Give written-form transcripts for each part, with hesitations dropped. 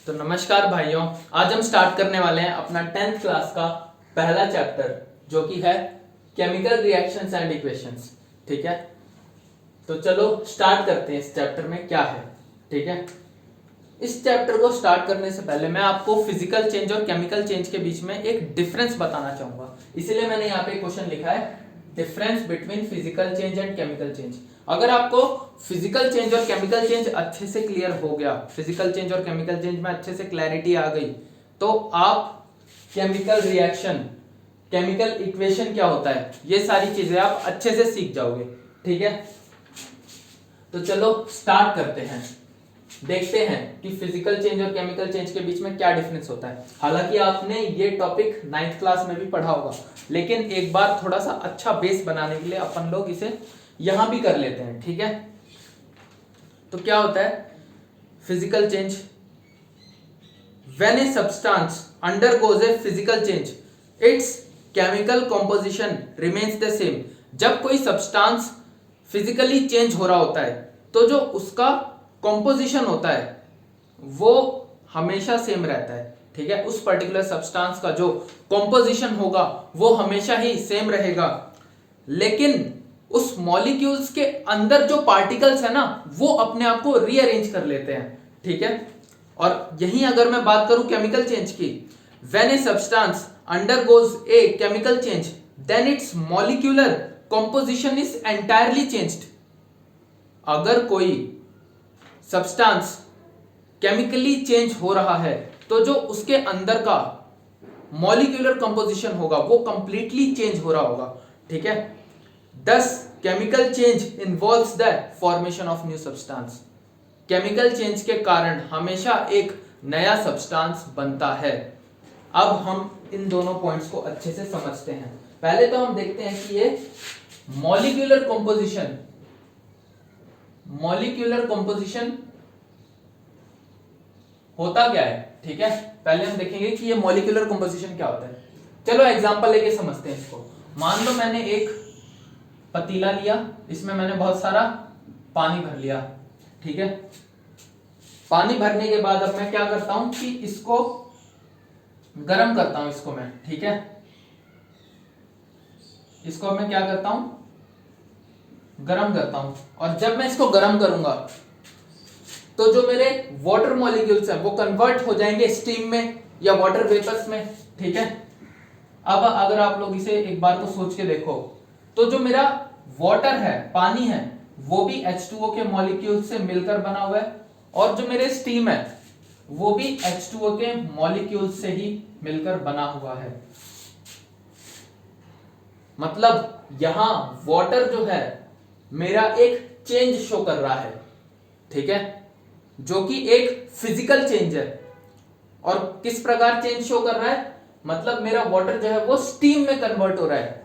तो नमस्कार भाइयों, आज हम स्टार्ट करने वाले हैं अपना 10th क्लास का पहला चैप्टर जो कि है केमिकल रिएक्शंस एंड इक्वेशंस। ठीक है, तो चलो स्टार्ट करते हैं इस चैप्टर में क्या है। ठीक है, इस चैप्टर को स्टार्ट करने से पहले मैं आपको फिजिकल चेंज और केमिकल चेंज के बीच में एक डिफरेंस बताना चाहूंगा, इसलिए मैंने यहाँ पे क्वेश्चन लिखा है difference between physical change and chemical change. अगर आपको फिजिकल चेंज और केमिकल चेंज अच्छे से क्लियर हो गया, फिजिकल चेंज और केमिकल चेंज में अच्छे से क्लैरिटी आ गई, तो आप केमिकल रिएक्शन, केमिकल इक्वेशन क्या होता है, ये सारी चीजें आप अच्छे से सीख जाओगे। ठीक है, तो चलो स्टार्ट करते हैं, देखते हैं कि फिजिकल चेंज और केमिकल चेंज के बीच में क्या डिफरेंस होता है। हालांकि आपने ये टॉपिक 9th क्लास में भी पढ़ा होगा, लेकिन एक बार थोड़ा सा अच्छा बेस बनाने के लिए अपन लोग इसे यहां भी कर लेते हैं। ठीक है, तो क्या होता है physical change? When a substance undergoes a physical change it's chemical composition remains the same. जब कोई सब्सटेंस फिजिकली चेंज हो रहा होता है तो जो उसका कॉम्पोजिशन होता है वो हमेशा सेम रहता है। ठीक है, उस पर्टिकुलर सब्सटेंस का जो कॉम्पोजिशन होगा वो हमेशा ही सेम रहेगा, लेकिन उस मॉलिक्यूल्स के अंदर जो पार्टिकल्स है ना वो अपने आप को रीअरेंज कर लेते हैं। ठीक है, और यहीं अगर मैं बात करूं केमिकल चेंज की, when a substance undergoes a chemical change then its molecular composition is entirely changed. अगर कोई सब्सटेंस केमिकली चेंज हो रहा है तो जो उसके अंदर का मॉलिक्यूलर कंपोजिशन होगा वो कंप्लीटली चेंज हो रहा होगा। ठीक है, दस chemical change involves the formation of new substance. Chemical change के कारण हमेशा एक नया सब्सटेंस बनता है। अब हम इन दोनों पॉइंट्स को अच्छे से समझते हैं। पहले तो हम देखते हैं कि ये मॉलिक्यूलर कंपोजिशन होता क्या है। ठीक है, पहले हम देखेंगे कि ये मॉलिक्यूलर कंपोजिशन क्या होता है। चलो एग्जांपल लेके समझते हैं इसको। मान लो मैंने एक पतीला लिया, इसमें मैंने बहुत सारा पानी भर लिया। ठीक है, पानी भरने के बाद अब मैं क्या करता हूं कि इसको गर्म करता हूं, इसको मैं, ठीक है, इसको मैं क्या करता हूं, गर्म करता हूं। और जब मैं इसको गर्म करूंगा तो जो मेरे वाटर मॉलिक्यूल्स हैं वो कन्वर्ट हो जाएंगे स्टीम में या वाटर वेपर्स में। ठीक है, अब अगर आप लोग इसे एक बार को सोच के देखो तो जो मेरा वाटर है, पानी है, वो भी H2O के मॉलिक्यूल से मिलकर बना हुआ है, और जो मेरे स्टीम है वो भी H2O के मॉलिक्यूल से ही मिलकर बना हुआ है। मतलब यहां वाटर जो है मेरा एक चेंज शो कर रहा है। ठीक है, जो कि एक फिजिकल चेंज है। और किस प्रकार चेंज शो कर रहा है? मतलब मेरा वाटर जो है वो स्टीम में कन्वर्ट हो रहा है,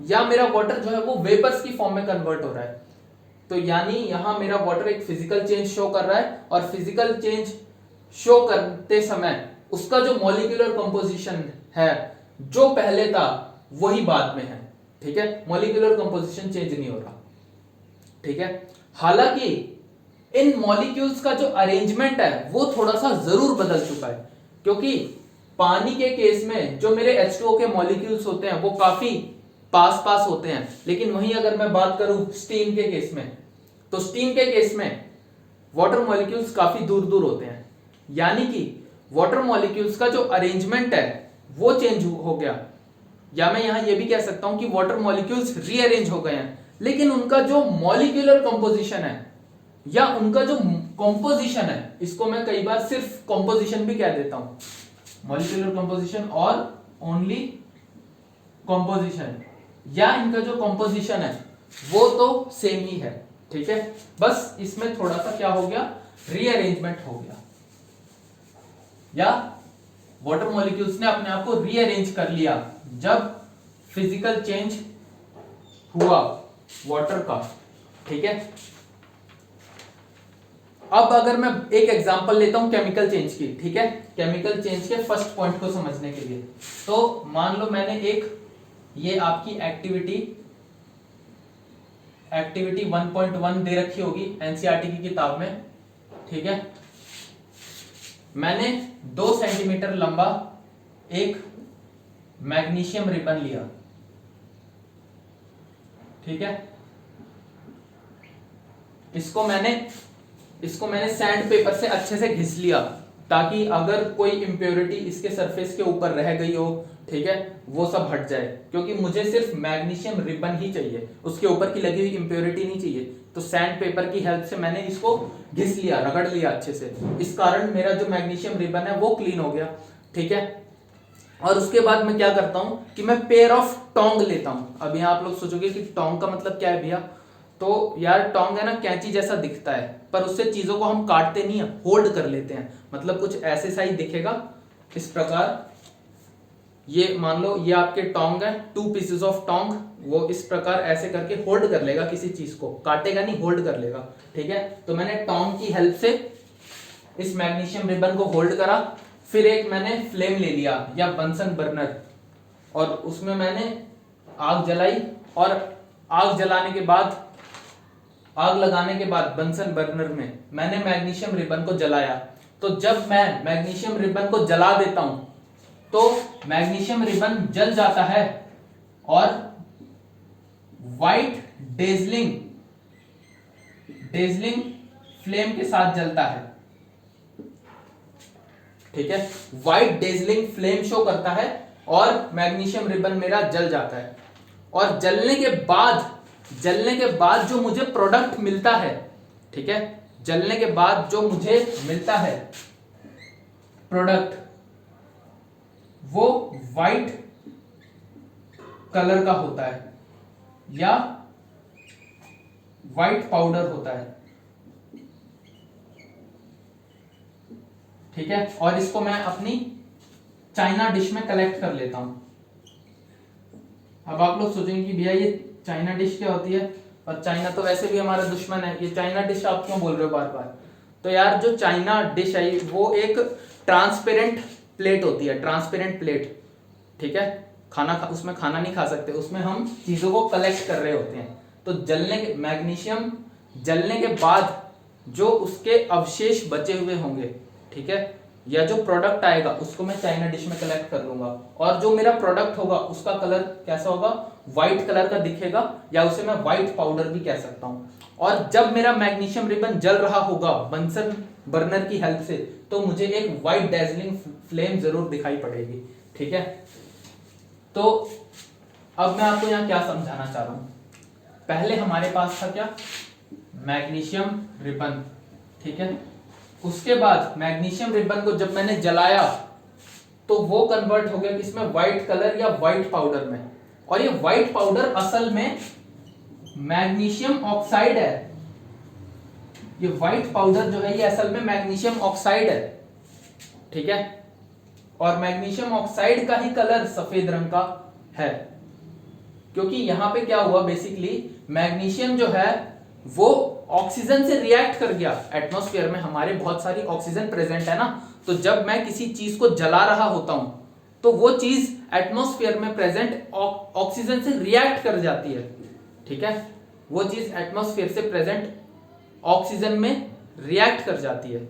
या मेरा वाटर जो है वो वेपर्स की फॉर्म में कन्वर्ट हो रहा है। तो यानी यहां मेरा वाटर एक फिजिकल चेंज शो कर रहा है, और फिजिकल चेंज शो करते समय उसका जो मॉलिक्यूलर कंपोजिशन है जो पहले था वही बाद में है। ठीक है, मॉलिक्यूलर कंपोजिशन चेंज नहीं हो रहा। ठीक है, हालांकि इन मॉलिक्यूल्स का जो अरेंजमेंट है वो थोड़ा सा जरूर बदल चुका है, क्योंकि पानी के केस में जो मेरे H2O के मॉलिक्यूल्स होते हैं वो काफी पास पास होते हैं, लेकिन वहीं अगर मैं बात करूं स्टीम के केस में, तो स्टीम के केस में वाटर मॉलिक्यूल्स काफी दूर दूर होते हैं। यानी कि वाटर मॉलिक्यूल्स का जो अरेंजमेंट है वो चेंज हो गया, या मैं यहां ये भी कह सकता हूं कि वाटर मॉलिक्यूल्स रीअरेंज हो गए हैं, लेकिन उनका जो मॉलिक्यूलर कंपोजिशन है या उनका जो कंपोजिशन है, इसको मैं कई बार सिर्फ कंपोजिशन भी कह देता हूं, मॉलिक्यूलर कंपोजिशन और ओनली कंपोजिशन, या इनका जो कंपोजिशन है वो तो सेम ही है। ठीक है, बस इसमें थोड़ा सा क्या हो गया, रीअरेंजमेंट हो गया, या वाटर मॉलिक्यूल्स ने अपने आप को रीअरेंज कर लिया जब फिजिकल चेंज हुआ वाटर का। ठीक है, अब अगर मैं एक एग्जांपल लेता हूं केमिकल चेंज की। ठीक है, केमिकल चेंज के फर्स्ट पॉइंट को समझने के लिए, तो मान लो मैंने एक, ये आपकी एक्टिविटी 1.1 दे रखी होगी एनसीईआरटी की किताब में। ठीक है, मैंने 2 सेंटीमीटर लंबा एक मैग्नीशियम रिबन लिया, ठीक है। इसको मैंने सैंड पेपर से अच्छे से घिस लिया, ताकि अगर कोई इंप्योरिटी इसके सरफेस के ऊपर रह गई हो, ठीक है, वो सब हट जाए, क्योंकि मुझे सिर्फ मैग्नीशियम रिबन ही चाहिए, उसके ऊपर की लगी हुई इंप्योरिटी नहीं चाहिए। तो सैंड पेपर की हेल्प से मैंने इसको घिस लिया, रगड़ लिया अच्छे से, इस कारण मेरा जो मैग्नीशियम रिबन है वो क्लीन हो गया, ठीक है। और उसके बाद मैं क्या करता हूं कि मैं पेयर ऑफ टोंग लेता हूं। अब यहां आप लोग सोचोगे कि टोंग का मतलब क्या है भैया, तो यार टोंग है ना, कैंची जैसा दिखता है, पर उससे चीजों को हम काटते नहीं है, होल्ड कर लेते हैं। मतलब कुछ ऐसे सा ही दिखेगा इस प्रकार। ये मान लो ये आपके टोंग है, 2 पीसेस ऑफ टोंग, वो इस प्रकार ऐसे करके होल्ड कर लेगा किसी चीज को, काटेगा नहीं, होल्ड कर लेगा, ठीक है। तो मैंने टोंग की हेल्प से इस मैग्नीशियम रिबन को होल्ड करा। फिर एक मैंने फ्लेम ले लिया या बंसन बर्नर, और उसमें मैंने आग जलाई, और आग जलाने के बाद, आग लगाने के बाद बंसन बर्नर में मैंने मैग्नीशियम रिबन को जलाया। तो जब मैं मैग्नीशियम रिबन को जला देता हूं तो मैग्नीशियम रिबन जल जाता है और व्हाइट डेजलिंग फ्लेम के साथ जलता है, ठीक है। व्हाइट डेजलिंग फ्लेम शो करता है और मैग्नीशियम रिबन मेरा जल जाता है। और जलने के बाद जो मुझे प्रोडक्ट मिलता है, ठीक है, जलने के बाद जो मुझे मिलता है प्रोडक्ट, वो व्हाइट कलर का होता है या व्हाइट पाउडर होता है, ठीक है। और इसको मैं अपनी चाइना डिश में कलेक्ट कर लेता हूं। अब आप लोग सोचेंगे कि भैया ये चाइना डिश क्या होती है, और चाइना तो वैसे भी हमारा दुश्मन है, ये चाइना डिश आप क्यों बोल रहे हो बार बार। तो यार जो चाइना डिश है वो एक ट्रांसपेरेंट प्लेट होती है, ट्रांसपेरेंट प्लेट, ठीक है। उसमें खाना नहीं खा सकते, उसमें हम चीजों को कलेक्ट कर रहे होते हैं। तो मैग्नीशियम जलने के बाद जो उसके अवशेष बचे हुए होंगे, ठीक है, या जो प्रोडक्ट आएगा उसको मैं चाइना डिश में कलेक्ट कर लूंगा, और जो मेरा प्रोडक्ट होगा उसका कलर कैसा होगा, व्हाइट कलर का दिखेगा, या उसे मैं व्हाइट पाउडर भी कह सकता हूं। और जब मेरा मैग्नीशियम रिबन जल रहा होगा बंसन बर्नर की हेल्प से, तो मुझे एक व्हाइट डेजलिंग फ्लेम जरूर दिखाई पड़ेगी, ठीक है। तो अब मैं आपको यहां क्या समझाना चाह रहा हूं, पहले हमारे पास था क्या, मैग्नीशियम रिबन, ठीक है। उसके बाद मैग्नीशियम रिबन को जब मैंने जलाया तो वो कन्वर्ट हो गया किसमें, व्हाइट कलर या व्हाइट पाउडर में। और ये व्हाइट पाउडर असल में मैग्नीशियम ऑक्साइड है, ये व्हाइट पाउडर जो है ये असल में मैग्नीशियम ऑक्साइड है, ठीक है। और मैग्नीशियम ऑक्साइड का ही कलर सफेद रंग का है, क्योंकि यहां पे क्या हुआ, बेसिकली मैग्नीशियम जो है वो ऑक्सीजन से रिएक्ट कर गया। एटमॉस्फेयर में हमारे बहुत सारी ऑक्सीजन प्रेजेंट है ना, तो जब मैं किसी चीज को जला रहा होता हूं तो वो चीज एटमॉस्फेयर में प्रेजेंट ऑक्सीजन से रिएक्ट कर जाती है, ठीक है। वो चीज एटमॉस्फेयर से प्रेजेंट ऑक्सीजन में रिएक्ट कर जाती है।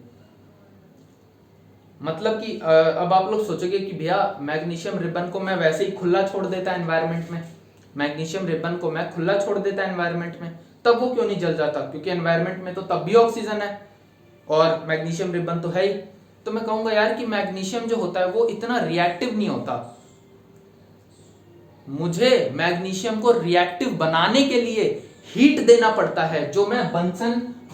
मतलब कि अब आप लोग सोचोगे कि भैया मैग्नीशियम रिबन को मैं वैसे ही खुला छोड़ देता एनवायरनमेंट में, मैग्नीशियम रिबन को मैं खुला छोड़ देता एनवायरनमेंट में, तब वो क्यों नहीं जल जाता, क्योंकि एनवायरनमेंट में तो तब भी ऑक्सीजन है और मैग्नीशियम रिबन तो है ही। तो मैं कहूंगा यार कि मैग्नीशियम जो होता है वो इतना रिएक्टिव नहीं होता, मुझे मैग्नीशियम को रिएक्टिव बनाने के लिए हीट देना पड़ता है, जो मैं बंसन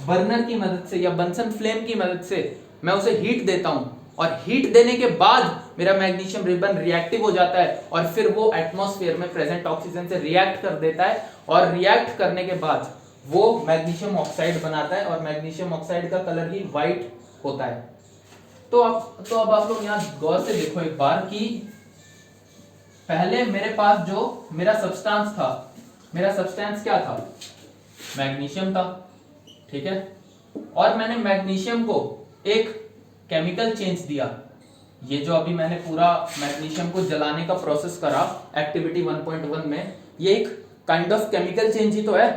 बर्नर की मदद से या बंसन फ्लेम की मदद से मैं उसे हीट देता हूं, और हीट देने के बाद मेरा मैग्नीशियम रिबन रिएक्टिव हो जाता है, और फिर वो एटमॉस्फेयर में प्रेजेंट ऑक्सीजन से रिएक्ट कर देता है, और रिएक्ट करने के बाद वो मैग्नीशियम ऑक्साइड बनाता है, और मैग्नीशियम ऑक्साइड का कलर ही व्हाइट होता है। तो अब आप लोग यहां गौर से देखो एक बार कि पहले मेरे पास जो मेरा सब्सटेंस था, मेरा सब्सटेंस क्या था, मैग्नीशियम था, ठीक है। और मैंने मैग्नीशियम को एक केमिकल चेंज दिया, ये जो अभी मैंने पूरा मैग्नीशियम को जलाने का प्रोसेस करा एक्टिविटी 1.1 में, ये एक काइंड ऑफ केमिकल चेंज ही तो है।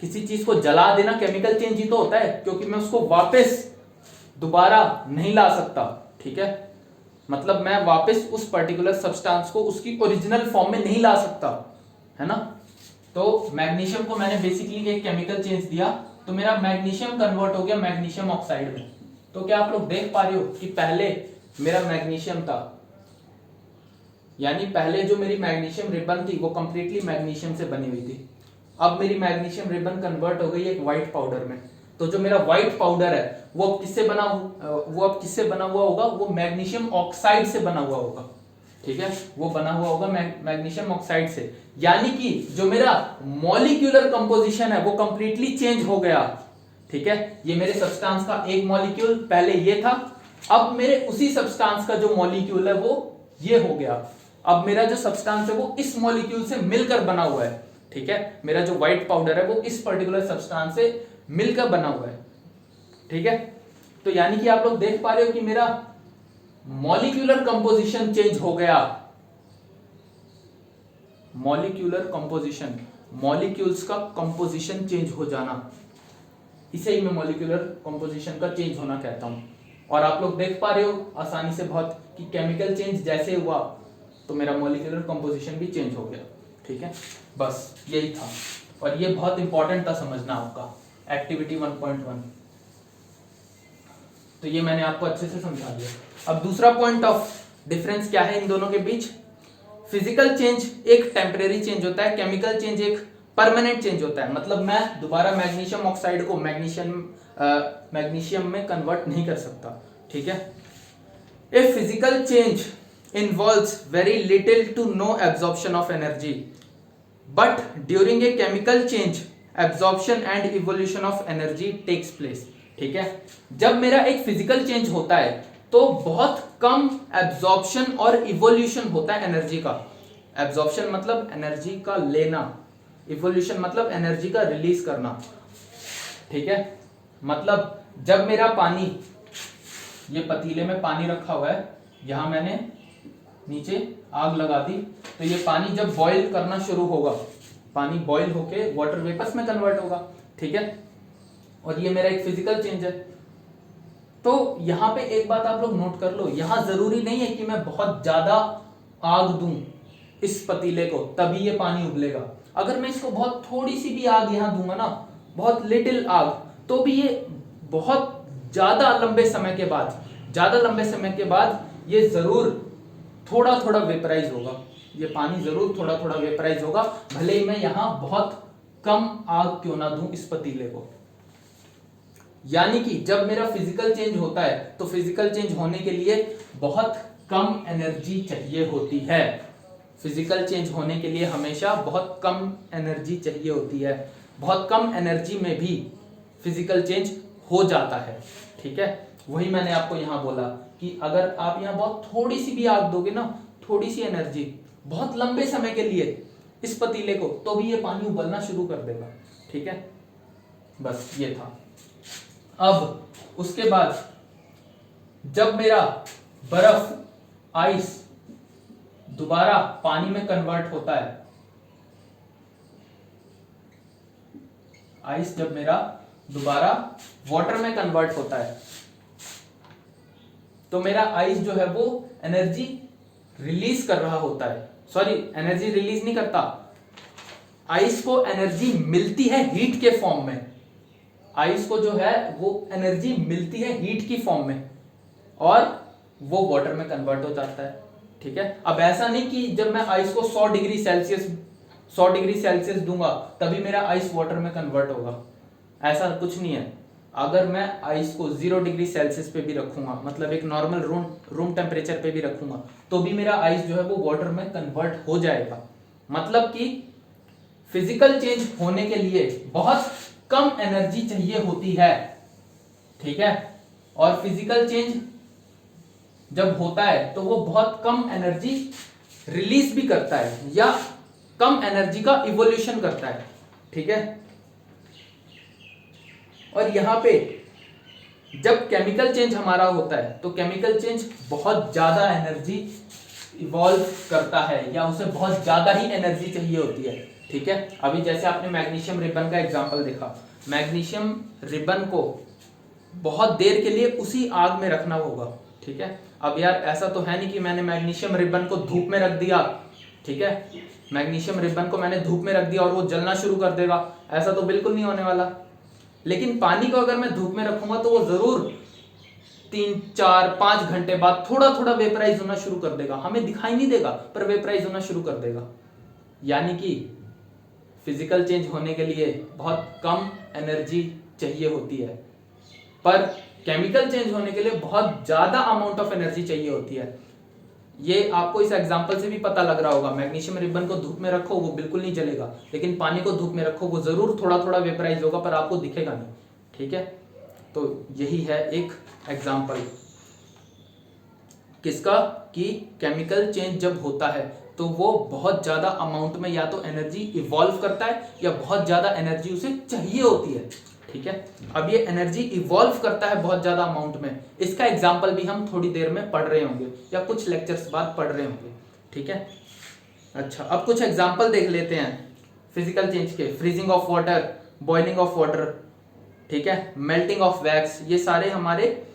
किसी चीज को जला देना केमिकल चेंज ही तो होता है, क्योंकि मैं उसको वापस दोबारा नहीं ला सकता, ठीक है, मतलब मैं वापस उस पर्टिकुलर सब्सटेंस को उसकी ओरिजिनल फॉर्म में नहीं ला सकता, है ना। तो मैग्नीशियम को मैंने बेसिकली एक केमिकल चेंज दिया, तो मेरा मैग्नीशियम कन्वर्ट हो गया मैग्नीशियम ऑक्साइड में। तो क्या आप लोग देख पा रहे हो कि पहले मेरा मैग्नीशियम था, यानी पहले जो मेरी मैग्नीशियम रिबन थी वो कंप्लीटली मैग्नीशियम से बनी हुई थी। अब मेरी मैग्नीशियम रिबन कन्वर्ट हो गई एक व्हाइट पाउडर में। तो जो मेरा व्हाइट पाउडर है वो अब किससे बना हुआ होगा, वो मैग्नीशियम ऑक्साइड से बना हुआ होगा, ठीक है, वो बना हुआ होगा मैग्नीशियम ऑक्साइड से। यानी कि जो मेरा मॉलिक्यूलर कंपोजिशन है वो कंप्लीटली चेंज हो गया, ठीक है। ये मेरे सब्सटेंस का एक मॉलिक्यूल पहले ये था, अब मेरे उसी सब्सटेंस का जो मॉलिक्यूल है वो ये हो गया। अब मेरा जो सब्सटेंस है वो इस मॉलिक्यूल से मिलकर बना हुआ है, ठीक है, मेरा जो व्हाइट पाउडर है वो इस पर्टिकुलर सब्सटेंस से मिलकर बना हुआ है, ठीक है। तो यानी कि आप लोग देख पा रहे हो कि मेरा मॉलिक्यूलर कंपोजिशन चेंज हो गया। मॉलिक्यूलर कंपोजिशन, मॉलिक्यूल्स का कंपोजिशन चेंज हो जाना, इसे ही मैं मॉलिक्यूलर कंपोजिशन का चेंज होना कहता हूं। और आप लोग देख पा रहे हो आसानी से बहुत कि केमिकल चेंज जैसे हुआ तो मेरा मॉलिक्यूलर कंपोजिशन भी चेंज हो गया, ठीक है। बस यही था, और ये बहुत इंपॉर्टेंट था समझना आपका, एक्टिविटी 1.1। तो ये मैंने आपको अच्छे से समझा दिया। अब दूसरा पॉइंट ऑफ डिफरेंस क्या है इन दोनों के बीच। फिजिकल चेंज एक टेम्परेरी चेंज होता है, केमिकल चेंज एक परमानेंट चेंज होता है। मतलब मैं दोबारा मैग्नीशियम ऑक्साइड को मैग्नीशियम में कन्वर्ट नहीं कर सकता, ठीक है। A physical change involves very little to no absorption of energy, but during a chemical change absorption and evolution of energy takes place, ठीक है। जब मेरा एक फिजिकल चेंज होता है तो बहुत कम एब्जॉर्प्शन और इवोल्यूशन होता है एनर्जी का। एब्जॉर्प्शन मतलब एनर्जी का लेना, इवोल्यूशन मतलब एनर्जी का रिलीज करना, ठीक है। मतलब जब मेरा पानी, ये पतीले में पानी रखा हुआ है, यहां मैंने नीचे आग लगा दी, तो ये पानी जब बॉईल करना शुरू होगा, पानी बॉईल होके वाटर वेपर्स में कन्वर्ट होगा, ठीक है। और ये मेरा एक फिजिकल चेंज है। तो यहां पे एक बात आप लोग नोट कर लो, यहां जरूरी नहीं है कि मैं बहुत ज्यादा आग दूं इस पतीले को तभी ये पानी उबलेगा। अगर मैं इसको बहुत थोड़ी सी भी आग यहां दूंगा ना, बहुत लिटिल आग, तो भी ये बहुत ज्यादा लंबे समय के बाद ये जरूर थोड़ा थोड़ा वेपराइज होगा, ये पानी जरूर थोड़ा थोड़ा वेपराइज होगा, भले ही मैं यहां बहुत कम आग क्यों ना दूं इस पतीले को। यानी कि जब मेरा फिजिकल चेंज होता है तो फिजिकल चेंज होने के लिए बहुत कम एनर्जी चाहिए होती है। फिजिकल चेंज होने के लिए हमेशा बहुत कम एनर्जी चाहिए होती है। बहुत कम एनर्जी में भी फिजिकल चेंज हो जाता है, ठीक है। वही मैंने आपको यहां बोला कि अगर आप यहां बहुत थोड़ी सी भी आग दोगे ना, थोड़ी सी एनर्जी बहुत लंबे समय के लिए इस पतीले को, तो भी ये पानी उबलना शुरू कर देगा, ठीक है। बस ये था। अब उसके बाद जब मेरा बर्फ, आइस दोबारा पानी में कन्वर्ट होता है, आइस जब मेरा दोबारा वाटर में कन्वर्ट होता है, तो मेरा आइस जो है वो एनर्जी रिलीज कर रहा होता है। सॉरी, एनर्जी रिलीज नहीं करता, आइस को एनर्जी मिलती है हीट के फॉर्म में। आइस को जो है वो एनर्जी मिलती है हीट की फॉर्म में, और वो वाटर में कन्वर्ट हो जाता है, ठीक है। अब ऐसा नहीं कि जब मैं आइस को 100 डिग्री सेल्सियस दूंगा तभी मेरा आइस वाटर में कन्वर्ट होगा, ऐसा कुछ नहीं है। अगर मैं आइस को 0 डिग्री सेल्सियस पे भी रखूंगा, मतलब एक नॉर्मल रूम टेम्परेचर पे भी रखूंगा, तो भी मेरा आइस जो है वो वाटर में कन्वर्ट हो जाएगा। मतलब कि फिजिकल चेंज होने के लिए बहुत कम एनर्जी चाहिए होती है, ठीक है। और फिजिकल चेंज जब होता है तो वो बहुत कम एनर्जी रिलीज भी करता है, या कम एनर्जी का इवोल्यूशन करता है, ठीक है। और यहां पे जब केमिकल चेंज हमारा होता है तो केमिकल चेंज बहुत ज्यादा एनर्जी इवॉल्व करता है, या उसे बहुत ज्यादा ही एनर्जी चाहिए होती है, ठीक है। अभी जैसे आपने मैग्नीशियम रिबन का एग्जांपल देखा, मैग्नीशियम रिबन को बहुत देर के लिए उसी आग में रखना होगा। ठीक है, अब यार ऐसा तो है नहीं कि मैंने मैग्नीशियम रिबन को धूप में रख दिया, ठीक है, मैग्नीशियम रिबन को मैंने धूप में रख दिया और वो जलना शुरू कर देगा, ऐसा तो बिल्कुल नहीं होने वाला। लेकिन पानी को अगर मैं धूप में रखूंगा तो वो जरूर 3-4-5 घंटे बाद थोड़ा थोड़ा वेपराइज होना शुरू कर देगा, हमें दिखाई नहीं देगा पर वेपराइज होना शुरू कर देगा। यानी कि फिजिकल चेंज होने के लिए बहुत कम एनर्जी चाहिए होती है, पर केमिकल चेंज होने के लिए बहुत ज्यादा अमाउंट ऑफ एनर्जी चाहिए होती है। ये आपको इस एग्जांपल से भी पता लग रहा होगा, मैग्नीशियम रिबन को धूप में रखो वो बिल्कुल नहीं जलेगा, लेकिन पानी को धूप में रखो वो जरूर थोड़ा थोड़ा वेपराइज होगा पर आपको दिखेगा नहीं। ठीक है, तो यही है एक एग्जांपल किसका, कि केमिकल चेंज जब होता है तो वो बहुत ज्यादा अमाउंट में या तो एनर्जी इवॉल्व करता है या बहुत ज्यादा एनर्जी उसे चाहिए होती है। ठीक है, अब ये एनर्जी इवॉल्व करता है बहुत ज्यादा अमाउंट में, इसका एग्जांपल भी हम थोड़ी देर में पढ़ रहे होंगे या कुछ लेक्चर्स बाद पढ़ रहे होंगे। ठीक है, अच्छा अब कुछ एग्जांपल देख लेते हैं फिजिकल चेंज के। Freezing of water, boiling of water, ठीक है, मेल्टिंग ऑफ वैक्स, ये सारे हमारे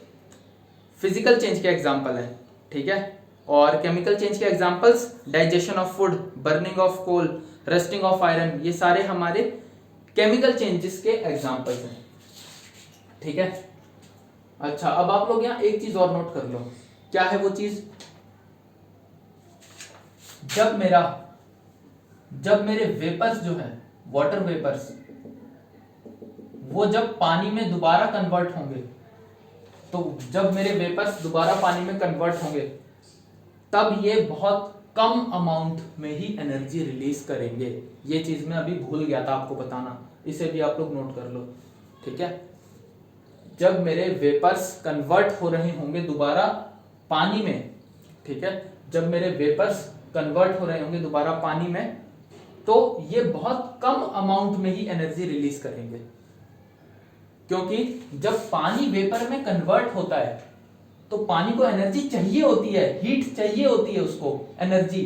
फिजिकल चेंज के एग्जांपल हैं। ठीक है, और केमिकल चेंज के examples digestion of food, burning of coal, rusting of iron, ये सारे हमारे केमिकल चेंजेस के एग्जांपल्स हैं। ठीक है, अच्छा अब आप लोग यहां एक चीज और नोट कर लो, क्या है वो चीज, जब मेरे वेपर्स जो है, वाटर वेपर्स, वो जब पानी में दोबारा कन्वर्ट होंगे, तो जब मेरे वेपर्स दोबारा पानी में कन्वर्ट होंगे तब ये बहुत कम अमाउंट में ही एनर्जी रिलीज करेंगे। ये चीज मैं अभी भूल गया था आपको बताना, इसे भी आप लोग नोट कर लो। ठीक है, जब मेरे वेपर्स कन्वर्ट हो रहे होंगे दोबारा पानी में, ठीक है, जब मेरे वेपर्स कन्वर्ट हो रहे होंगे दोबारा पानी में, तो ये बहुत कम अमाउंट में ही एनर्जी रिलीज करेंगे, क्योंकि जब पानी वेपर में कन्वर्ट होता है तो पानी को एनर्जी चाहिए होती है, हीट चाहिए होती है उसको, एनर्जी,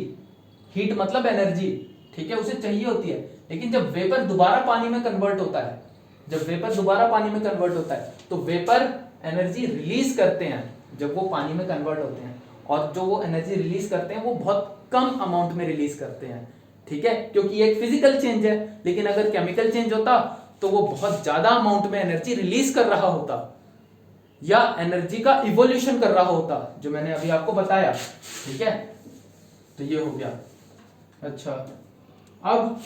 हीट मतलब एनर्जी, ठीक है, उसे चाहिए होती है। लेकिन जब वेपर दोबारा पानी में कन्वर्ट होता है, जब वेपर दोबारा पानी में कन्वर्ट होता है तो वेपर एनर्जी रिलीज करते हैं जब वो पानी में कन्वर्ट होते हैं, और जो वो एनर्जी रिलीज करते हैं वो बहुत कम अमाउंट में रिलीज करते हैं। ठीक है, क्योंकि ये एक फिजिकल चेंज है। लेकिन अगर केमिकल चेंज होता तो वो बहुत ज्यादा अमाउंट में एनर्जी रिलीज कर रहा होता या एनर्जी का इवोल्यूशन कर रहा होता, जो मैंने अभी आपको बताया। ठीक है, तो ये हो गया। अच्छा अब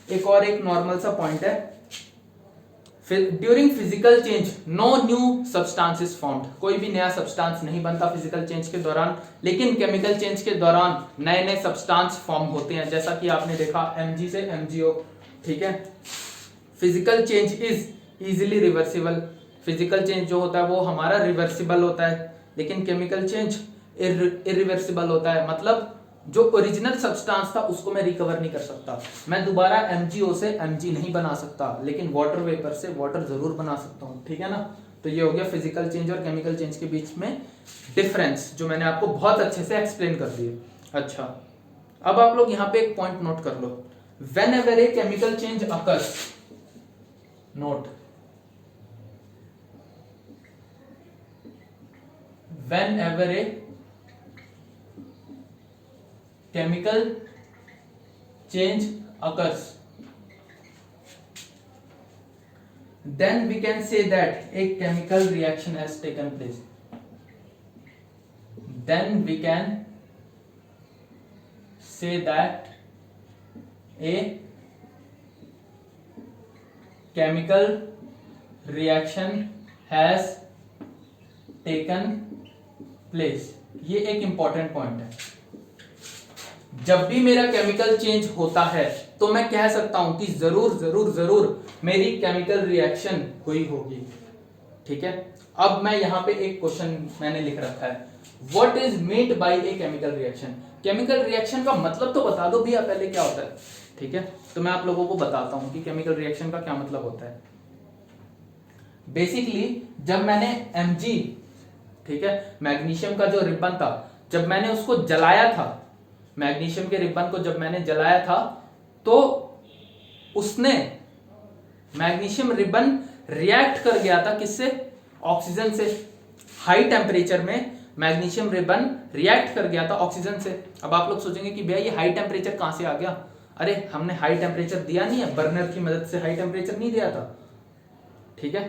एक नॉर्मल सा पॉइंट है, during physical change no new substance is found, कोई भी नया सब्सटेंस नहीं बनता फिजिकल चेंज के दौरान, लेकिन केमिकल चेंज के दौरान नए नए सब्सटेंस फॉर्म होते हैं, जैसा कि आपने देखा Mg से MgO। ठीक है, physical change is easily reversible, physical change जो होता है वो हमारा रिवर्सिबल होता है, लेकिन केमिकल चेंज इरिवर्सिबल होता है, मतलब जो ओरिजिनल सब्सटेंस था उसको मैं रिकवर नहीं कर सकता, मैं दोबारा MgO से Mg नहीं बना सकता, लेकिन वाटर वेपर से वाटर जरूर बना सकता हूं। ठीक है ना, तो ये हो गया फिजिकल चेंज और केमिकल चेंज के बीच में डिफरेंस, जो मैंने आपको बहुत अच्छे से एक्सप्लेन कर दिया। अच्छा अब आप लोग यहाँ पे एक पॉइंट नोट कर लो, whenever a chemical change occurs, note whenever a chemical change occurs, then we can say that a chemical reaction has taken place. Then we can say that a chemical reaction has taken place. ये एक important point है, जब भी मेरा chemical change होता है तो मैं कह सकता हूं कि जरूर जरूर जरूर मेरी केमिकल रिएक्शन हुई होगी। ठीक है, अब मैं यहां पे एक क्वेश्चन मैंने लिख रखा है, what is meant by A chemical reaction, chemical reaction का मतलब तो बता दो भैया पहले क्या होता है। ठीक है, तो मैं आप लोगों को बताता हूं कि केमिकल रिएक्शन का क्या मतलब होता है। बेसिकली जब मैंने Mg, ठीक है, मैग्नीशियम का जो रिबन था, जब मैंने उसको जलाया था, मैग्नीशियम के रिबन को जब मैंने जलाया था तो उसने, मैग्नीशियम रिबन रिएक्ट कर गया था किससे, ऑक्सीजन से। हाई टेम्परेचर में मैग्नीशियम रिबन रिएक्ट कर गया था ऑक्सीजन से। अब आप लोग सोचेंगे कि भैया ये हाई टेम्परेचर कहां से आ गया? अरे हमने हाई टेम्परेचर दिया नहीं है, बर्नर की मदद से हाई टेम्परेचर नहीं दिया था, ठीक है।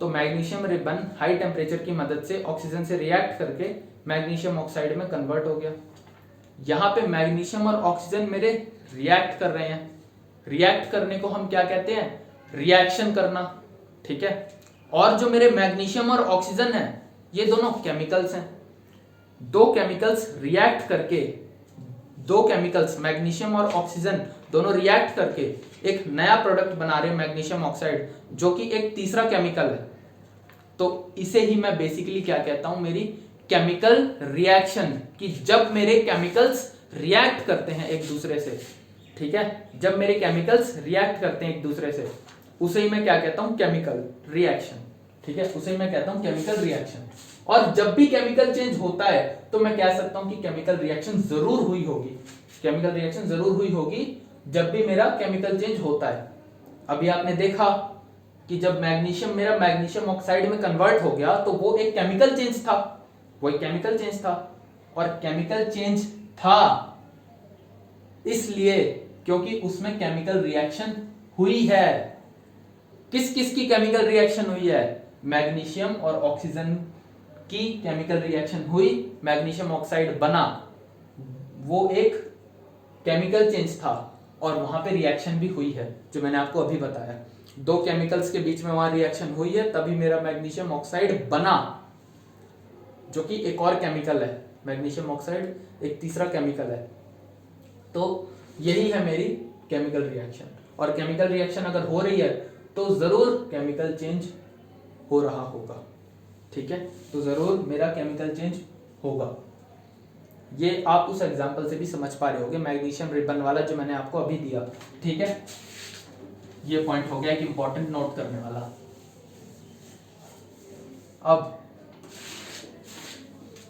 तो मैग्नीशियम रिबन हाई टेम्परेचर की मदद से ऑक्सीजन से रिएक्ट करके मैग्नीशियम ऑक्साइड में कन्वर्ट हो गया। यहां पे मैग्नीशियम और ऑक्सीजन मेरे रिएक्ट कर रहे हैं। रिएक्ट करने को हम क्या कहते हैं? रिएक्शन करना, ठीक है। और जो मेरे मैग्नीशियम और ऑक्सीजन है ये दोनों केमिकल्स हैं। दो केमिकल्स रिएक्ट करके, दो केमिकल्स मैग्नीशियम और ऑक्सीजन दोनों रिएक्ट करके एक नया प्रोडक्ट बना रहे हैं मैग्नीशियम ऑक्साइड, जो कि एक तीसरा केमिकल है। तो इसे ही मैं बेसिकली क्या कहता हूं? मेरी केमिकल रिएक्शन। कि जब मेरे केमिकल्स रिएक्ट करते हैं एक दूसरे से, ठीक है, जब मेरे केमिकल्स रिएक्ट करते हैं एक दूसरे से, उसे ही मैं क्या कहता हूं? केमिकल रिएक्शन, ठीक है, उसे ही मैं कहता हूं केमिकल रिएक्शन। और जब भी केमिकल चेंज होता है तो मैं कह सकता हूं कि केमिकल रिएक्शन जरूर हुई होगी। केमिकल रिएक्शन जरूर हुई होगी जब भी मेरा केमिकल चेंज होता है। अभी आपने देखा कि जब मैग्नीशियम मेरा मैग्नीशियम ऑक्साइड में कन्वर्ट हो गया तो वो एक केमिकल चेंज था, वो एक केमिकल चेंज था। और केमिकल चेंज था इसलिए क्योंकि उसमें केमिकल रिएक्शन हुई है। किस किस की केमिकल रिएक्शन हुई है? मैग्नीशियम और ऑक्सीजन की केमिकल रिएक्शन हुई, मैग्नीशियम ऑक्साइड बना, वो एक केमिकल चेंज था और वहां पे रिएक्शन भी हुई है, जो मैंने आपको अभी बताया। दो केमिकल्स के बीच में वहां रिएक्शन हुई है, तभी मेरा मैग्नीशियम ऑक्साइड बना, जो कि एक और केमिकल है। मैग्नीशियम ऑक्साइड एक तीसरा केमिकल है। तो यही है मेरी केमिकल रिएक्शन। और केमिकल रिएक्शन अगर हो रही है तो जरूर केमिकल चेंज हो रहा होगा, ठीक है, तो जरूर मेरा केमिकल चेंज होगा। ये आप उस एग्जांपल से भी समझ पा रहे होगे, मैग्नीशियम रिबन वाला जो मैंने आपको अभी दिया, ठीक है। ये पॉइंट हो गया एक इंपॉर्टेंट नोट करने वाला। अब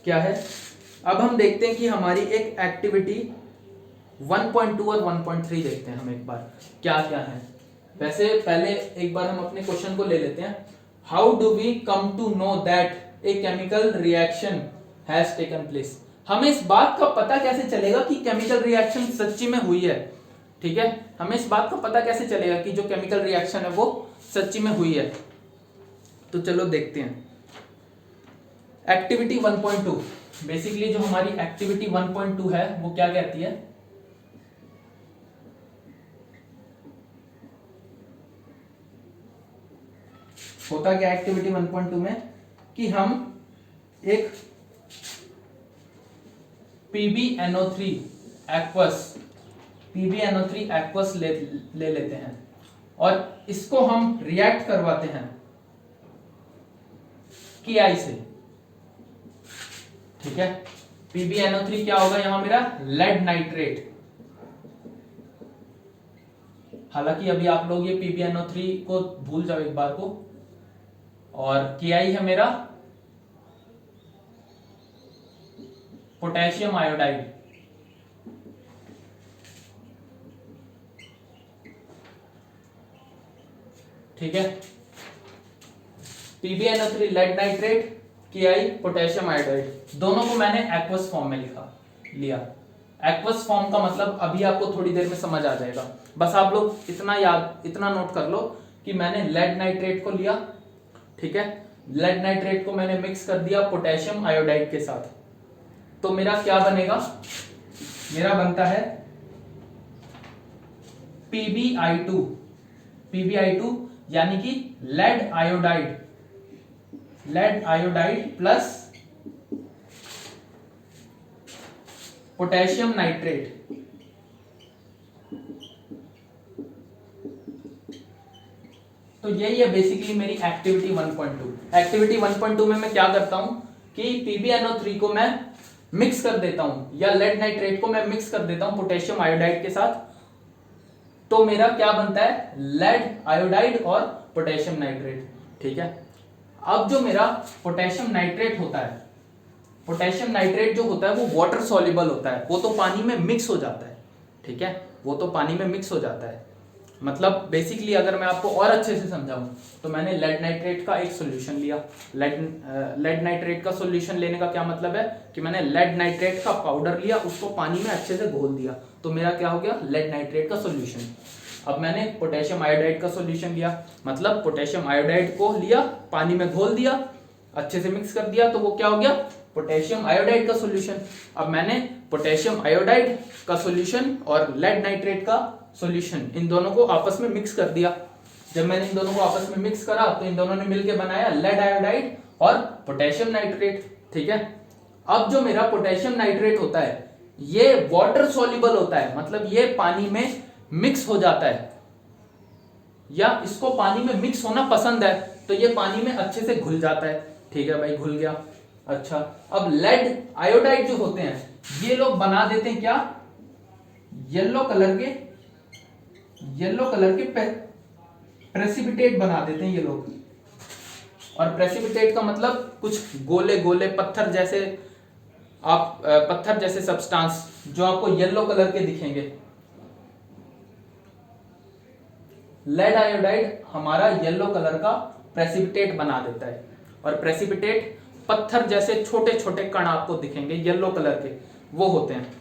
क्या है? अब हम देखते हैं कि हमारी एक एक्टिविटी 1.2 और 1.3 देखते हैं हम एक बार क्या क्या है। वैसे पहले एक बार हम अपने क्वेश्चन को ले लेते हैं। How do we come to know that a chemical reaction has taken place? हमें इस बात का पता कैसे चलेगा कि केमिकल रिएक्शन सच्ची में हुई है, ठीक है, हमें इस बात का पता कैसे चलेगा कि जो केमिकल रिएक्शन है वो सच्ची में हुई है? तो चलो देखते हैं। एक्टिविटी 1.2, बेसिकली जो हमारी एक्टिविटी 1.2 है वो क्या कहती है? होता क्या एक्टिविटी 1.2 में कि हम एक PbNO3 एक्वस ले लेते हैं और इसको हम रिएक्ट करवाते हैं Ki से, ठीक है। PbNO3 क्या होगा यहां मेरा? Lead nitrate. हालांकि अभी आप लोग ये PbNO3 को भूल जाओ एक बार को, और Ki है मेरा पोटेशियम आयोडाइड, ठीक है। PbNO3 lead nitrate, Ki potassium iodide, दोनों को मैंने एक्वस फॉर्म में लिया। एक्वस फॉर्म का मतलब अभी आपको थोड़ी देर में समझ आ जाएगा। बस आप लोग इतना नोट कर लो कि मैंने लेड नाइट्रेट को लिया, ठीक है, लेड नाइट्रेट को मैंने मिक्स कर दिया पोटेशियम आयोडाइड के साथ, तो मेरा क्या बनेगा? मेरा बनता है PbI2 यानी कि lead iodide plus potassium nitrate. तो यही है बेसिकली मेरी एक्टिविटी 1.2। एक्टिविटी 1.2 में मैं क्या करता हूं कि PbNO3 को मैं मिक्स कर देता हूं, या लेड नाइट्रेट को मैं मिक्स कर देता हूं पोटेशियम आयोडाइड के साथ, तो मेरा क्या बनता है? लेड आयोडाइड और पोटेशियम नाइट्रेट, ठीक है। अब जो मेरा पोटेशियम नाइट्रेट होता है, पोटेशियम नाइट्रेट जो होता है वो वाटर सॉल्युबल होता है, वो तो पानी में मिक्स हो जाता है, ठीक है, वो तो पानी में मिक्स हो जाता है। मतलब बेसिकली अगर मैं आपको और अच्छे से समझाऊं तो मैंने लेड नाइट्रेट का एक सॉल्यूशन लिया। लेड नाइट्रेट का सॉल्यूशन लेने का क्या मतलब है कि मैंने लेड नाइट्रेट का पाउडर लिया, उसको पानी में अच्छे से घोल दिया, तो मेरा क्या हो गया, लेड नाइट्रेट का सॉल्यूशन। अब मैंने पोटेशियम आयोडाइड का सॉल्यूशन लिया, मतलब पोटेशियम आयोडाइड को लिया, पानी में घोल दिया, अच्छे से मिक्स कर दिया, तो वो क्या हो गया, पोटेशियम आयोडाइड का सॉल्यूशन। अब मैंने पोटेशियम आयोडाइड का सॉल्यूशन और लेड नाइट्रेट का सॉल्यूशन, इन दोनों को आपस में मिक्स कर दिया। जब मैंने इन दोनों को आपस में मिक्स करा तो इन दोनों ने मिलकर बनाया लेड आयोडाइड और पोटेशियम नाइट्रेट। ठीक है, अब जो मेरा पोटेशियम नाइट्रेट होता है ये वाटर सॉल्युबल होता है, मतलब ये पानी में मिक्स हो जाता है, या इसको पानी में मिक्स होना पसंद है, तो ये पानी में अच्छे से घुल जाता है। ठीक है भाई, घुल गया। अच्छा, अब लेड आयोडाइड जो होते हैं ये लोग बना देते हैं क्या, येलो कलर के प्रेसिपिटेट बना देते हैं ये लोग। और प्रेसिपिटेट का मतलब कुछ गोले गोले पत्थर जैसे सब्सटेंस जो आपको येलो कलर के दिखेंगे। लेड आयोडाइड हमारा येलो कलर का प्रेसिपिटेट बना देता है, और प्रेसिपिटेट पत्थर जैसे छोटे छोटे कण आपको दिखेंगे येलो कलर के, वो होते हैं।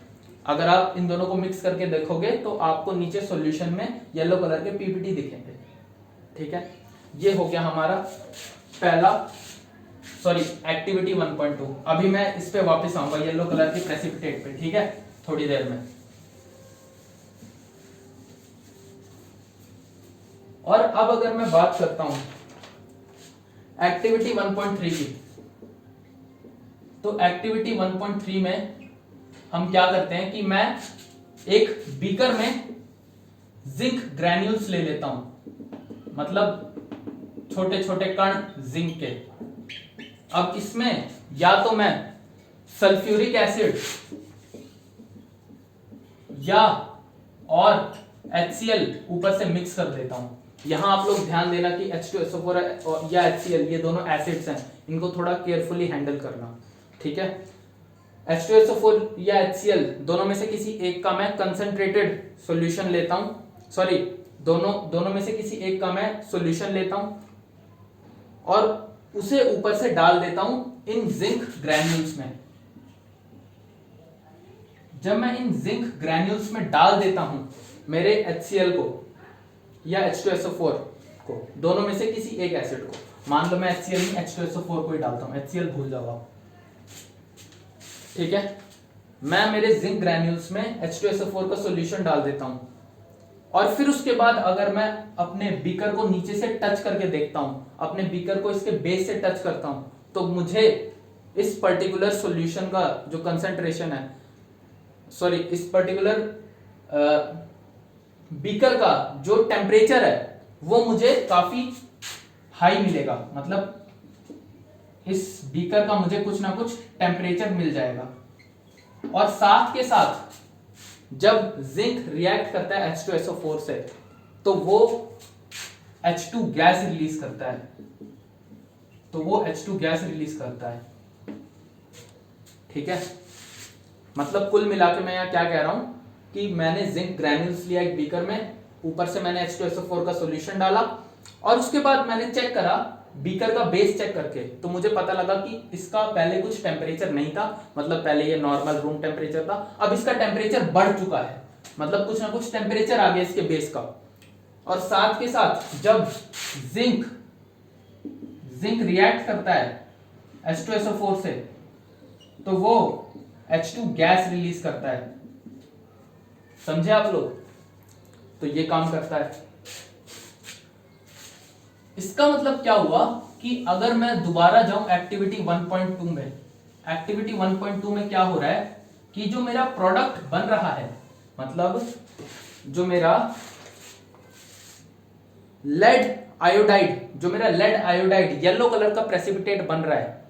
अगर आप इन दोनों को मिक्स करके देखोगे तो आपको नीचे सॉल्यूशन में येलो कलर के पीपीटी दिखेंगे। ठीक है, ये हो गया हमारा एक्टिविटी 1.2। अभी मैं इस पे वापस आऊंगा येलो कलर के प्रेसिपिटेट पे, ठीक है, थोड़ी देर में। और अब अगर मैं बात करता हूं एक्टिविटी 1.3 की, तो एक्टिविटी 1.3 में हम क्या करते हैं कि मैं एक बीकर में जिंक ग्रैन्यूल्स ले लेता हूं, मतलब छोटे छोटे कण जिंक के। अब इसमें या तो मैं सल्फ्यूरिक एसिड या और HCl ऊपर से मिक्स कर देता हूं। यहां आप लोग ध्यान देना कि H2SO4 या HCl ये दोनों एसिड्स हैं, इनको थोड़ा केयरफुली हैंडल करना। ठीक है, H2SO4 या HCl दोनों में से किसी एक का मैं कंसंट्रेटेड सॉल्यूशन लेता हूं, सॉरी दोनों में से किसी एक का मैं सॉल्यूशन लेता हूं और उसे ऊपर से डाल देता हूं इन जिंक ग्रैन्यूल्स में। जब मैं इन जिंक ग्रैन्यूल्स में डाल देता हूं मेरे HCl को या H2SO4 को, दोनों में से किसी एक एसिड को, मान लो मैं HCl में H2SO4 को ही डालता हूं, HCl भूल जाओ आप। ठीक है, मैं मेरे जिंक ग्रैन्यूल्स में H2SO4 का सॉल्यूशन डाल देता हूं और फिर उसके बाद अगर मैं अपने बीकर को नीचे से टच करके देखता हूं, अपने बीकर को इसके बेस से टच करता हूं, तो मुझे इस पर्टिकुलर सॉल्यूशन का जो कंसंट्रेशन है, सॉरी इस पर्टिकुलर बीकर का जो टेम्परेचर है वो मुझे काफी हाई मिलेगा, मतलब इस बीकर का मुझे कुछ ना कुछ टेम्परेचर मिल जाएगा। और साथ के साथ जब जिंक रिएक्ट करता है H2SO4 से तो वो H2 गैस रिलीज करता है, ठीक है। मतलब कुल मिला के मैं यहाँ क्या कह रहा हूं कि मैंने जिंक ग्रैन्यूल्स लिया एक बीकर में, ऊपर से मैंने H2SO4 का सॉल्यूशन डाला और उसके बाद मैंने चेक करा बीकर का बेस चेक करके, तो मुझे पता लगा कि इसका पहले कुछ टेम्परेचर नहीं था, मतलब पहले ये नॉर्मल रूम टेम्परेचर था, अब इसका टेम्परेचर बढ़ चुका है, मतलब कुछ ना कुछ टेम्परेचर आ गया इसके बेस का। और साथ के साथ जब जिंक रिएक्ट करता है H2SO4 से तो वो H2 गैस रिलीज करता है, समझे आप लोग, तो ये काम करता है। इसका मतलब क्या हुआ कि अगर मैं दोबारा जाऊं एक्टिविटी 1.2 में, एक्टिविटी 1.2 में क्या हो रहा है कि जो मेरा प्रोडक्ट बन रहा है, मतलब जो मेरा लेड आयोडाइड येलो कलर का प्रेसिपिटेट बन रहा है,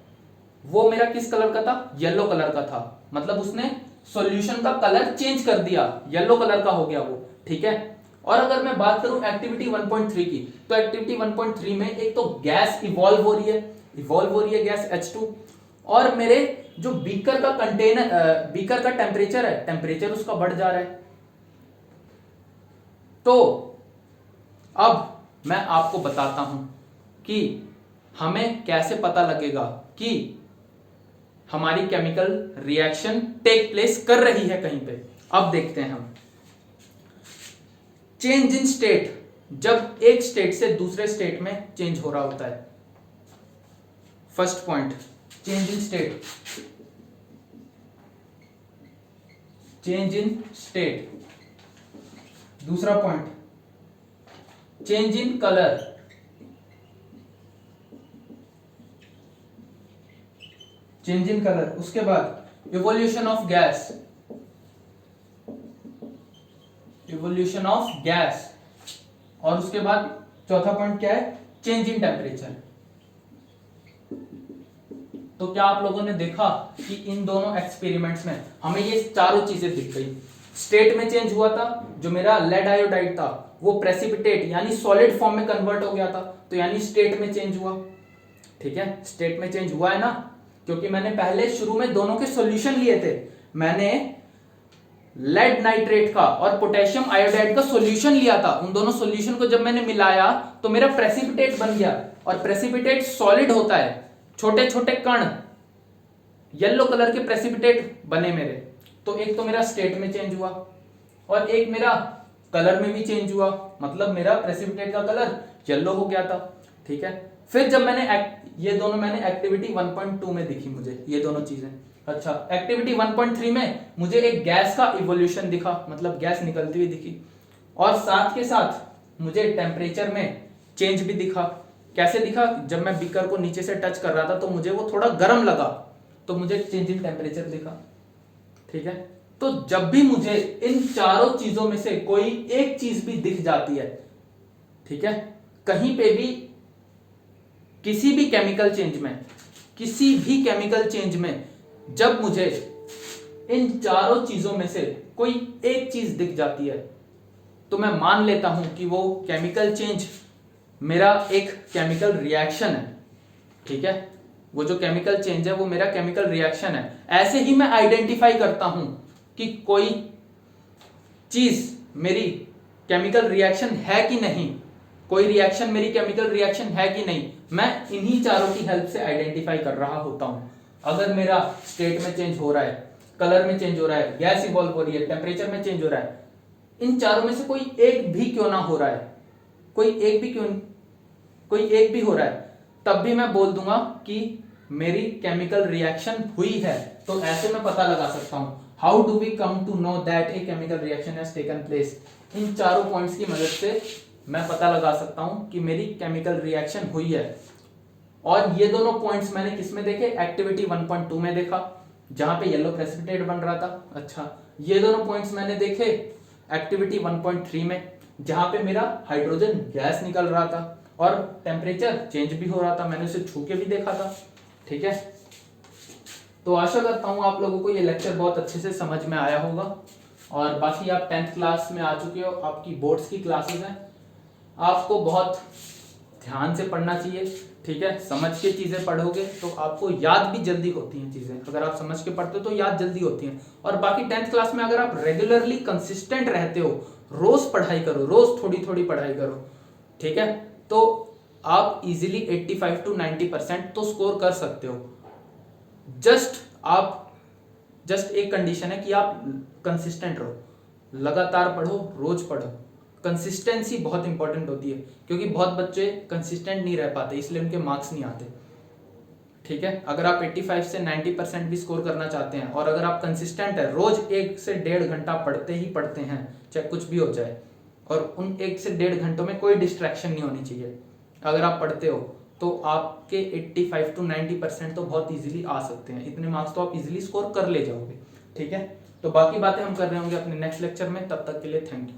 वो मेरा किस कलर का था, येलो कलर का था, मतलब उसने सॉल्यूशन का कलर चेंज कर दिया, येलो कलर का हो गया वो, ठीक है। और अगर मैं बात करूं एक्टिविटी 1.3 की, तो एक्टिविटी 1.3 में एक तो गैस इवॉल्व हो रही है गैस H2, और मेरे जो बीकर का टेम्परेचर है, टेम्परेचर उसका बढ़ जा रहा है। तो अब मैं आपको बताता हूं कि हमें कैसे पता लगेगा कि हमारी केमिकल रिएक्शन टेक प्लेस कर रही है कहीं पे। अब देखते हैं हम चेंज इन स्टेट, जब एक स्टेट से दूसरे स्टेट में चेंज हो रहा होता है। First point, change in state, change in state. दूसरा point, change in colour, change in colour. उसके बाद evolution of gas, evolution of gas. और उसके बाद चौथा पॉइंट क्या है, चेंज इन टेम्परेचर। तो क्या आप लोगों ने देखा कि इन दोनों एक्सपेरिमेंट्स में हमें ये चारों चीजें दिख गई। स्टेट में चेंज हुआ था, जो मेरा लेड आयोडाइड था वो प्रेसिपिटेट यानी सॉलिड फॉर्म में कन्वर्ट हो गया था, तो यानी स्टेट में चेंज हुआ। ठीक है, स्टेट में चेंज हुआ है ना, क्योंकि मैंने पहले शुरू में दोनों के सॉल्यूशन लिए थे। मैंने लेड नाइट्रेट का और पोटेशियम आयोडाइड का सॉल्यूशन लिया था। उन दोनों सॉल्यूशन को जब मैंने मिलाया तो मेरा प्रेसिपिटेट बन गया, और प्रेसिपिटेट सॉलिड होता है, छोटे छोटे कण येलो कलर के प्रेसिपिटेट बने मेरे। तो एक तो मेरा स्टेट में चेंज हुआ और एक मेरा कलर में भी चेंज हुआ, मतलब मेरा प्रेसिपिटेट का कलर येलो हो गया था। ठीक है, फिर जब ये दोनों मैंने एक्टिविटी 1.2 में दिखी मुझे ये दोनों चीजें। अच्छा, एक्टिविटी 1.3 में मुझे एक गैस का इवोल्यूशन दिखा, मतलब गैस निकलती हुई दिखी, और साथ के साथ मुझे टेम्परेचर में चेंज भी दिखा। कैसे दिखा, जब मैं बीकर को नीचे से टच कर रहा था तो मुझे वो थोड़ा गर्म लगा, तो मुझे चेंज इन टेम्परेचर दिखा। ठीक है, तो जब भी मुझे इन चारों चीजों में से कोई एक चीज भी दिख जाती है, ठीक है, कहीं पे भी किसी भी केमिकल चेंज में, किसी भी केमिकल चेंज में जब मुझे इन चारों चीजों में से कोई एक चीज दिख जाती है, तो मैं मान लेता हूं कि वो केमिकल चेंज मेरा एक केमिकल रिएक्शन है। ठीक है, वो जो केमिकल चेंज है वो मेरा केमिकल रिएक्शन है। ऐसे ही मैं आइडेंटिफाई करता हूं कि कोई चीज मेरी केमिकल रिएक्शन है कि नहीं, कोई रिएक्शन मेरी केमिकल रिएक्शन है कि नहीं, मैं इन्हीं चारों की हेल्प से आइडेंटिफाई कर रहा होता हूं। अगर मेरा स्टेट में चेंज हो रहा है, कलर में चेंज हो रहा है, गैस इवॉल्व हो रही है, टेम्परेचर में चेंज हो रहा है, इन चारों में से कोई एक भी क्यों ना हो रहा है, कोई एक भी हो रहा है, तब भी मैं बोल दूंगा कि मेरी केमिकल रिएक्शन हुई है। तो ऐसे मैं पता लगा सकता हूं। How do we come to know that a chemical reaction has taken place? इन चारों पॉइंट्स की मदद से मैं पता लगा सकता हूं कि मेरी केमिकल रिएक्शन हुई है। और ये दोनों पॉइंट्स मैंने किस में देखे, एक्टिविटी 1.2 में देखा, जहां पे येलो प्रेसिपिटेट बन रहा था। अच्छा, ये दोनों पॉइंट्स मैंने देखे एक्टिविटी 1.3 में, जहां पे मेरा हाइड्रोजन गैस निकल रहा था और टेम्परेचर चेंज भी हो रहा था, मैंने उसे छू के भी देखा था। ठीक है, तो आशा करता हूं आप लोगों को ये लेक्चर बहुत अच्छे से समझ में आया होगा। और बाकी आप 10th क्लास में आ चुके हो, आपकी बोर्ड्स की क्लासेस हैं, आपको बहुत ध्यान से पढ़ना चाहिए। ठीक है, समझ के चीजें पढ़ोगे तो आपको याद भी जल्दी होती हैं चीजें। अगर आप समझ के पढ़ते हो तो याद जल्दी होती हैं। और बाकी 10th क्लास में अगर आप रेगुलरली कंसिस्टेंट रहते हो, रोज पढ़ाई करो, रोज थोड़ी थोड़ी पढ़ाई करो, ठीक है, तो आप इजीली 85 to 90% तो स्कोर कर सकते हो। जस्ट एक कंडीशन है कि आप कंसिस्टेंट रहो, लगातार पढ़ो, रोज पढ़ो। कंसिस्टेंसी बहुत इंपॉर्टेंट होती है, क्योंकि बहुत बच्चे कंसिस्टेंट नहीं रह पाते, इसलिए उनके मार्क्स नहीं आते। ठीक है, अगर आप 85 से 90% भी स्कोर करना चाहते हैं और अगर आप कंसिस्टेंट है, रोज 1 से 1.5 घंटा पढ़ते ही पढ़ते हैं, चाहे कुछ भी हो जाए, और उन 1 से 1.5 घंटों में कोई डिस्ट्रैक्शन नहीं होनी चाहिए, अगर आप पढ़ते हो तो आपके 85 to 90% तो बहुत इजीली आ सकते हैं। इतने मार्क्स तो आप इजीली स्कोर कर ले जाओगे। ठीक है, तो बाकी बातें हम कर रहे होंगे अपने नेक्स्ट लेक्चर में। तब तक के लिए थैंक यू।